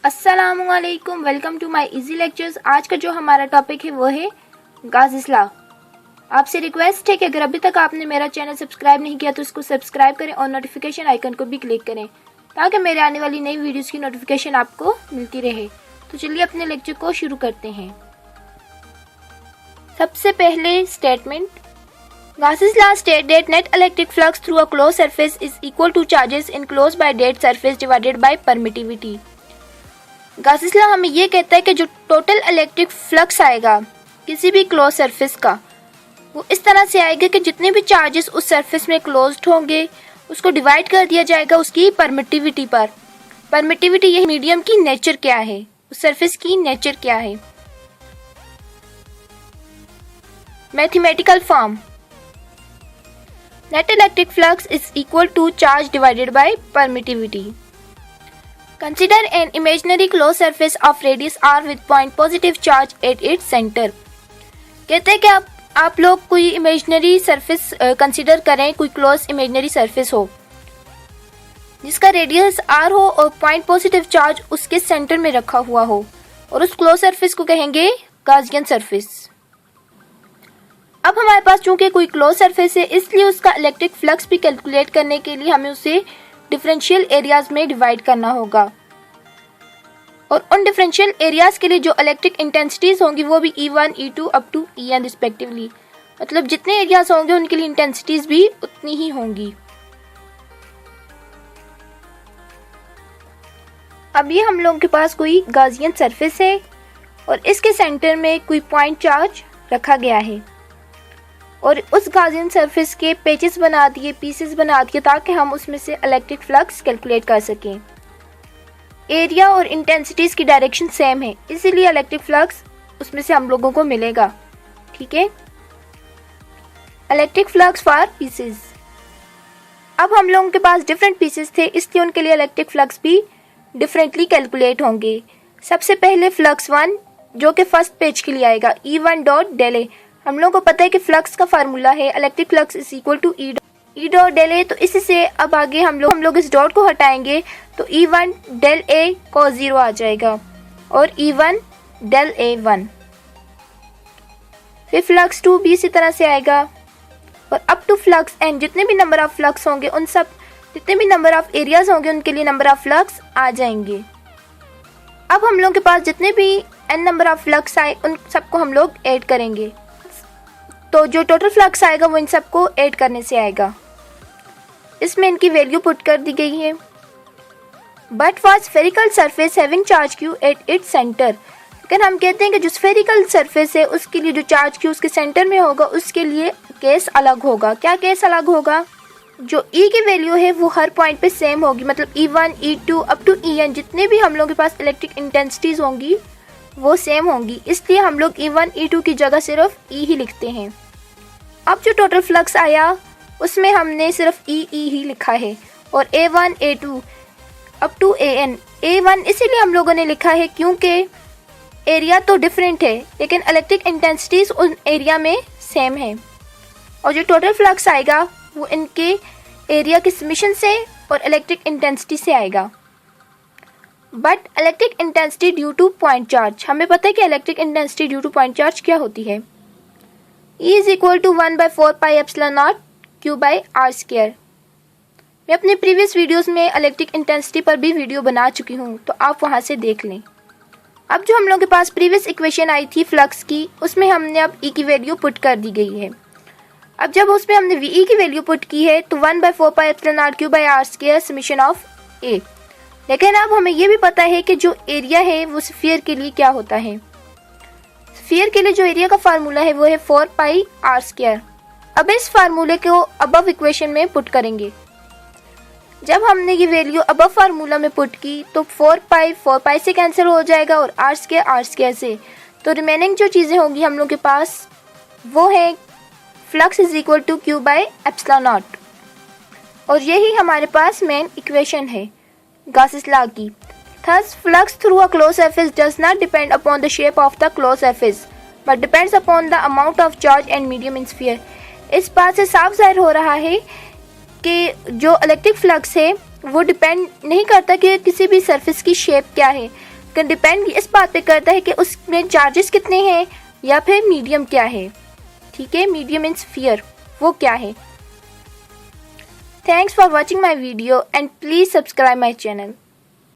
अस्सलामुअलैकुम, welcome to my easy lectures. आज का जो हमारा टॉपिक है वो है गाउस लॉ। आपसे रिक्वेस्ट है कि अगर अभी तक आपने मेरा चैनल सब्सक्राइब नहीं किया तो इसको सब्सक्राइब करें और नोटिफिकेशन आइकन को भी क्लिक करें ताकि मेरे आने वाली नई वीडियोस की नोटिफिकेशन आपको मिलती रहे। तो चलिए अपने लेक्चर को शुरू करते हैं। सबसे पहले statement, Gauss's law states that net electric flux through a closed surface is equal to charges enclosed by that surface divided by permittivity। Gauss's law हमें ये कहता है कि जो टोटल इलेक्ट्रिक फ्लक्स आएगा किसी भी क्लोज सरफेस का, वो इस तरह से आएगा कि जितने भी चार्जेस उस सरफेस में क्लोज्ड होंगे उसको डिवाइड कर दिया जाएगा उसकी परमिटिविटी पर। परमिटिविटी ये मीडियम की नेचर क्या है, उस सरफेस की नेचर क्या है। Mathematical form, net electric flux is equal to charge divided by permittivity। Consider an imaginary closed surface of radius r with point positive charge at its center। कहते हैं कि आप लोग कोई इमेजिनरी सरफेस कंसिडर करें, कोई क्लोज इमेजिनरी सरफेस हो जिसका रेडियस r हो और पॉइंट पॉजिटिव चार्ज उसके सेंटर में रखा हुआ हो, और उस क्लोज सरफेस को कहेंगे गॉसियन सरफेस। अब हमारे पास चूंकि कोई क्लोज सरफेस है इसलिए उसका इलेक्ट्रिक फ्लक्स भी कैलकुलेट करने के लिए हमें उसे डिफरेंशियल एरियाज में डिवाइड करना होगा, और उन डिफरेंशियल एरियाज के लिए जो इलेक्ट्रिक इंटेंसिटीज होंगी वो भी E1, E2 up to En respectively. मतलब जितने एरियाज होंगे उनके लिए इंटेंसिटीज भी उतनी ही होंगी। अब ये हम लोगों के पास कोई गॉसियन सरफेस है और इसके सेंटर में कोई पॉइंट चार्ज रखा गया है और उस गॉसियन सरफेस के पेचेस बना दिए, पीसेस बना दिए ताकि हम उसमें से इलेक्ट्रिक फ्लक्स कैलकुलेट कर सकें। एरिया और इंटेंसिटीज की डायरेक्शन सेम है इसीलिए इलेक्ट्रिक फ्लक्स उसमें से हम लोगों को मिलेगा। ठीक है, इलेक्ट्रिक फ्लक्स फॉर पीसेस। अब हम लोगों के पास डिफरेंट पीसेस थे इसलिए उनके लिए इलेक्ट्रिक फ्लक्स भी डिफरेंटली कैलकुलेट होंगे। सबसे पहले फ्लक्स 1 जो कि फर्स्ट पेज के लिए आएगा, E1 डॉट डेल ए। हम लोगों को पता है कि फ्लक्स का फार्मूला है electric flux is equal to e dot del a. तो इसी से अब आगे हम लोग इस डॉट को हटाएंगे तो E1 डेल ए को 0 आ जाएगा और E1 डेल ए 1। फिर फ्लक्स 2 भी इसी तरह से आएगा और अप टू फ्लक्स एन जितने भी नंबर ऑफ फ्लक्स होंगे उन सब जितने भी नंबर ऑफ एरियाज होंगे उनके लिए नंबर ऑफ फ्लक्स आ जाएंगे। अब हम लोग के पास जितने भी एन नंबर ऑफ फ्लक्स आए उन सबको हम लोग ऐड करेंगे, तो जो टोटल फ्लक्स आएगा वो इन सबको ऐड करने से आएगा। इसमें इनकी वैल्यू पुट कर दी गई है। But for spherical surface having charge Q at its centre, लेकिन हम कहते हैं कि जो स्फेरिकल सरफेस है उसके लिए जो चार्ज क्यू उसके सेंटर में होगा उसके लिए केस अलग होगा। क्या केस अलग होगा? जो E की वैल्यू है वो हर पॉइंट पे सेम होगी, मतलब E1, E2 up to En जितने भी हम लोगों के पास इलेक्ट्रिक इंटेंसिटीज होंगी वो सेम होंगी, इसलिए हम लोग E1, E2 की जगह सिर्फ E ही लिखते हैं। अब जो टोटल फ्लक्स आया उसमें हमने सिर्फ E ही लिखा है और A1, A2 up to An। A1 इसीलिए हम लोगों ने लिखा है क्योंकि एरिया तो डिफरेंट है लेकिन इलेक्ट्रिक इंटेंसिटीज उन एरिया में सेम है, और जो टोटल फ्लक्स आएगा वो इनके एरिया की समेशन से और इलेक्ट्रिक इंटेंसिटी से आएगा। But electric intensity due to point charge, हमें पता है कि electric intensity due to point charge क्या होती है। E is equal to 1/4 pi epsilon naught Q by r square. मैं अपने प्रीवियस वीडियोस में इलेक्ट्रिक इंटेंसिटी पर भी वीडियो बना चुकी हूँ, तो आप वहाँ से देख लें। अब जो हम लोग के पास प्रीवियस इक्वेशन आई थी फ्लक्स की उसमें हमने अब E की वैल्यू पुट कर दी गई है। अब जब उसमें हमने VE की वैल्यू पुट की है तो 1/4 pi epsilon naught Q by r square summation of A। लेकिन अब हमें ये भी पता है कि जो एरिया है वो स्फीयर के लिए क्या होता है। स्फीयर के लिए जो एरिया का फार्मूला है वो है 4 पाई आर स्क्वायर। अब इस फार्मूले को अबव इक्वेशन में पुट करेंगे। जब हमने ये वैल्यू अबव फार्मूला में पुट की तो 4 पाई से कैंसिल हो जाएगा और आर स्क्वायर से, तो रिमेनिंग जो चीज़ें होंगी हम लोग के पास वो है flux is equal to Q by epsilon naught, और यही हमारे पास मेन इक्वेशन है गॉसिस लॉ की। Thus, flux through a closed surface does not depend upon the shape of the closed surface, but depends upon the amount of charge and medium in sphere। इस बात से साफ जाहिर हो रहा है कि जो इलेक्ट्रिक फ्लक्स है वो डिपेंड नहीं करता कि किसी भी सरफेस की शेप क्या है, डिपेंड इस बात पे करता है कि उसमें चार्जेस कितने हैं या फिर मीडियम क्या है। ठीक है, मीडियम इन स्फीयर वो क्या है। Thanks for watching my video and please subscribe my channel.